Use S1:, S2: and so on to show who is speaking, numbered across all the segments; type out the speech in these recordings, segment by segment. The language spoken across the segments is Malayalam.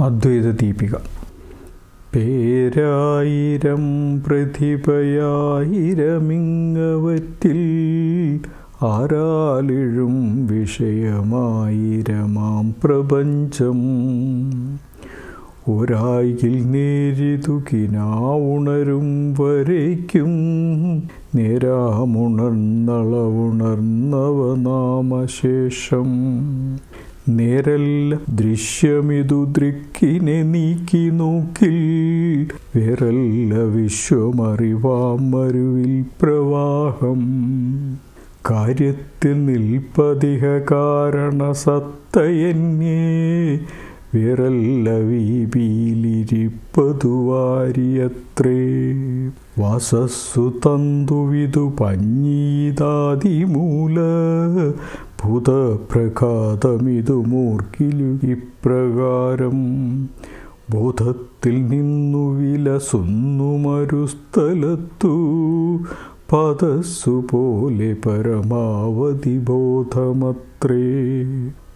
S1: അദ്വൈത ദീപിക. പേരായിരം പ്രതിഭയായിരമിങ്ങവറ്റിൽ ആരാലിഴും വിഷയമായിരമാം പ്രപഞ്ചം. ഒരായിൽ നേരിതുകിനാവുണരും വരയ്ക്കും നേരാമുണർന്നളവുണർന്നവനാമശേഷം. നേരല്ല ദൃശ്യമിതു ദൃക്കിനെ നീക്കി നോക്കിൽ വേറല്ല വിശ്വമറിവാം മരുവിൽ പ്രവാഹം. കാര്യത്തിൽ നിൽപ്പതിക കാരണ സത്തയന്യേ വിരല്ല വീപിയിലിരിപ്പതുവാരിയത്രേ. വാസസ്സു തന്തുവിതു പഞ്ഞീതാതിമൂല ഭൂതപ്രഘാതമിതു മൂർക്കിലു ഇപ്രകാരം. ബോധത്തിൽ നിന്നു വിലസുന്നു മരുസ്ഥലത്തു പദസ്സു പോലെ പരമാവധി ബോധമത്രേ.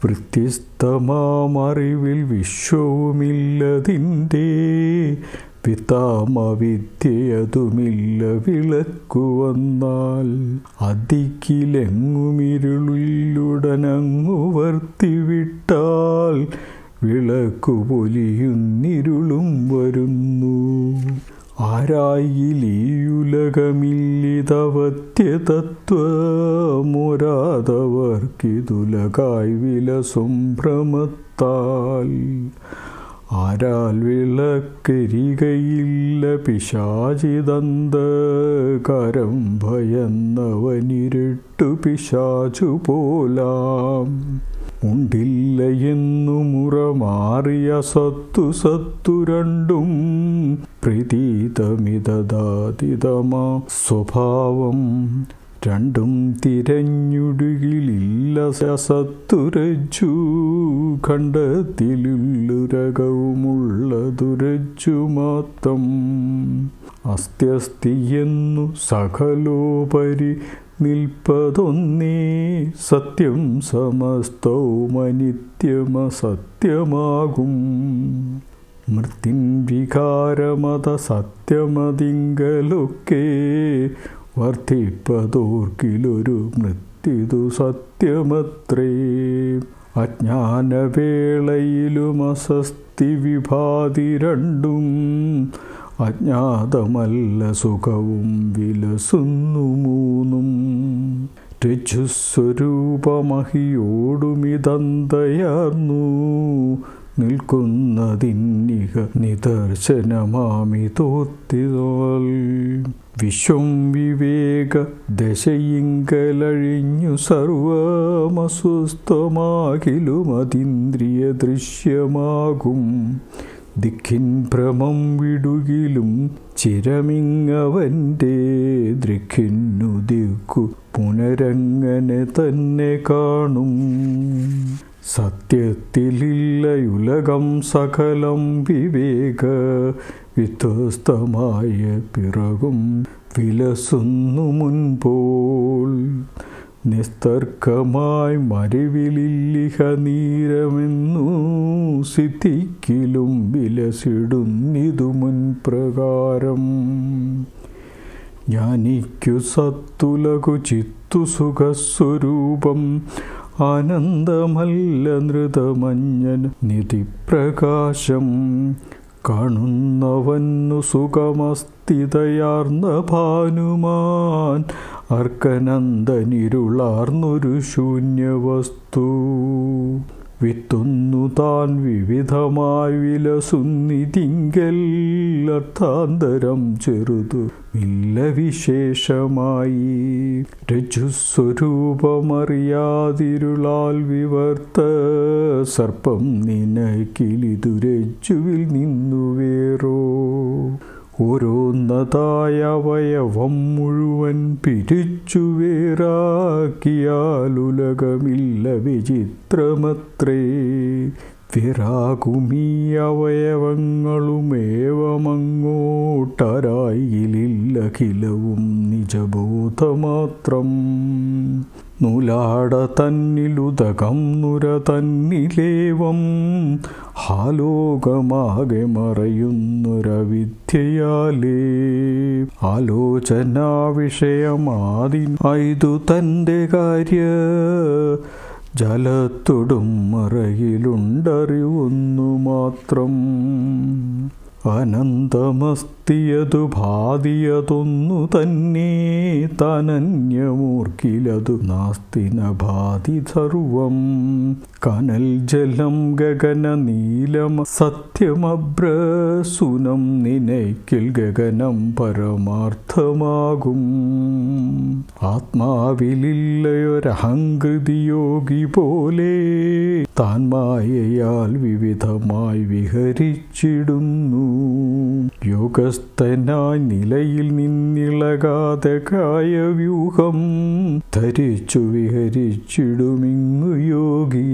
S1: വൃത്യസ്തമാമറിവിൽ വിശ്വവുമില്ലതിൻ്റെ വിത്താമവിദ്യയതുമില്ല വിളക്കുവന്നാൽ. അതിക്കിലെങ്ങുമിരുളിലുടനങ്ങു വർത്തിവിട്ടാൽ വിളക്കു പൊലിയുന്നിരുളും വരുന്നു. ആരായിലീയുലകമില്ലിതവത്യതത്വമൊരാതവർക്കിതുലകായി വിലസും ഭ്രമത്താൽ. ആരാൽ വിളക്കരികയില്ല പിശാചിതന്തകരം ഭയന്നവനിരുട്ടു പിശാചു പോലാം. ഉണ്ടില്ല എന്നു മുറമാറിയ സത്തു രണ്ടും പ്രതീതമിതദാതിതമാ സ്വഭാവം. രണ്ടും തിരഞ്ഞുടുകിലില്ല സത്തുരജ്ജു ഖണ്ഡത്തിലുള്ളുരകവുമുള്ളതുരജ്ജു മാത്രം. അസ്ത്യസ്തിയെന്നു സകലോപരി നിൽപ്പതൊന്നേ സത്യം സമസ്തവുമനിത്യമസത്യമാകും. മൃത്യുവികാരമത സത്യമതിങ്കലൊക്കെ വർദ്ധിപ്പതോർക്കിലൊരു മൃത്യുതു സത്യമത്രേ. അജ്ഞാനവേളയിലും അസസ്തി വിഭാതി രണ്ടും അജ്ഞാതമല്ല സുഖവും വിലസുന്നു മൂന്നും. രജ്ജുസ്വരൂപമഹിയോടുമിതന്തയാർന്നു നിൽക്കുന്നതിന്നിക നിദർശനമാമി തോത്തിനാൽ. വിശ്വം വിവേക ദശയിങ്കലഴിഞ്ഞു സർവമസ്വസ്ഥമാകിലും അതീന്ദ്രിയ ദൃശ്യമാകും. ദിക്കിൻ ഭ്രമം വിടുകിലും ചിരമിങ്ങവൻ്റെ ദൃക്കിന്നു ദിക്കു പുനരങ്ങനെ തന്നെ കാണും. സത്യത്തിലില്ലയുലകം സകലം വിവേക വിധ്വസ്തമായ പിറകും വിലസുന്നു മുൻപോൾ. നിസ്തർക്കമായി മറിവിലില്ലിഹ നീരമെന്നു സിദ്ധിക്കിലും വിലസിടുന്നിതു മുൻപ്രകാരം. ജ്ഞാനിക്കു സത്തുലകു ചിത്തു സുഖസ്വരൂപം ആനന്ദമല്ല നൃതമഞ്ഞൻ നിധിപ്രകാശം. കാണുന്നവന്നു സുഖമസ്ഥിതയാർന്ന ഭാനുമാൻ അർക്കനന്ദനിരുളാർന്നൊരു ശൂന്യവസ്തു. വിത്തൊന്നു താൻ വിവിധമായി വിലസുന്നിതിങ്കൽ അർത്ഥാന്തരം ചെറുതു ഇല്ല വിശേഷമായി. രജ്ജുസ്വരൂപമറിയാതിരുളാൽ വിവർത്ത സർപ്പം നിനക്കിലിതു രജ്ജുവിൽ നിന്നു വേറോ. ഓരോന്നതായ അവയവം മുഴുവൻ പിരിച്ചു വേറാക്കിയാലുലകമില്ല വിചിത്രമത്രേ. വിറാകുമീ അവയവങ്ങളുമേവമങ്ങോട്ടരായിലില്ലഖിലവും നിജബോധമാത്രം. നൂലാട തന്നിലുദകം നുര തന്നിലേവം ഹാലോകമാകെ മറയുന്നൊരവിദ്യയാലേ ആലോചനാ വിഷയമാതി ഐതു തൻ്റെ കാര്യ ജലത്തൊടും മറയിലുണ്ടറിവൊന്നു മാത്രം അനന്തമസ്തിയതു ഭാതിയതൊന്നു തന്നെ തനന്യമൂർക്കിലതു നാസ്തി ന ഭാതി സർവം കനൽ ജലം ഗഗന നീലം സത്യമബ്രസുനം നിനയ്ക്കിൽ ഗഗനം പരമാർത്ഥമാകും ആത്മാവിലില്ലയൊരഹങ്കൃതി യോഗി പോലെ താൻ മായയാൽ വിവിധമായി വിഹരിച്ചിടുന്നു യോഗസ്ഥനായി നിലയിൽ നിന്നിളകാതെ കായവ്യൂഹം ധരിച്ചു വിഹരിച്ചിടുമിങ്ങു യോഗി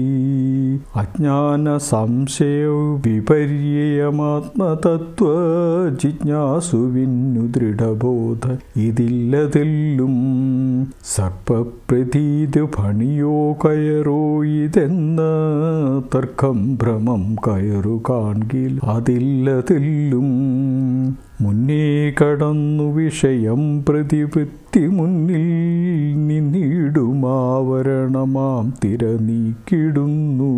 S1: അജ്ഞാന സംശയ വിപര്യാത്മതത്വ ജിജ്ഞാസുവിന്നു ദൃഢബോധ ഇതില്ലതെല്ലും സർപ്പപ്രതീതി ഭണിയോ കയറോ ഇതെന്ന തർക്കം ഭ്രമം കയറു കാൺകിൽ അതില്ലതെല്ലും മുന്നേ കടന്നു വിഷയം പ്രതിവൃത്തി മുന്നിൽ നിന്നിടുമാവരണമാം തിര നീക്കിടുന്നു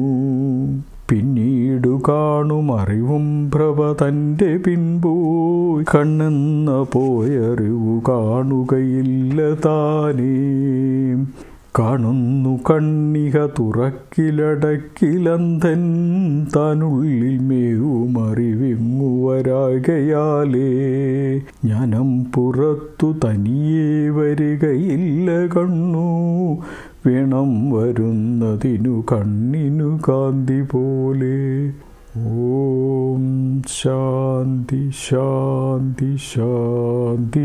S1: പിന്നീടു കാണും അറിവും പ്രഭ തൻ്റെ പിൻപോയി കണ്ണെന്ന പോയറിവു കാണുകയില്ല താനേ കാണുന്നു കണ്ണിക തുറക്കിലടക്കിലന്ധൻ താനുള്ളിൽ മേവുമറിവിങ്ങുവരാകയാലേ ജ്ഞാനം പുറത്തു തനിയേ വരികയില്ല കണ്ണു വേണം വരുന്നതിനു കണ്ണിനു കാന്തി പോലെ ഓം ശാന്തി ശാന്തി ശാന്തി.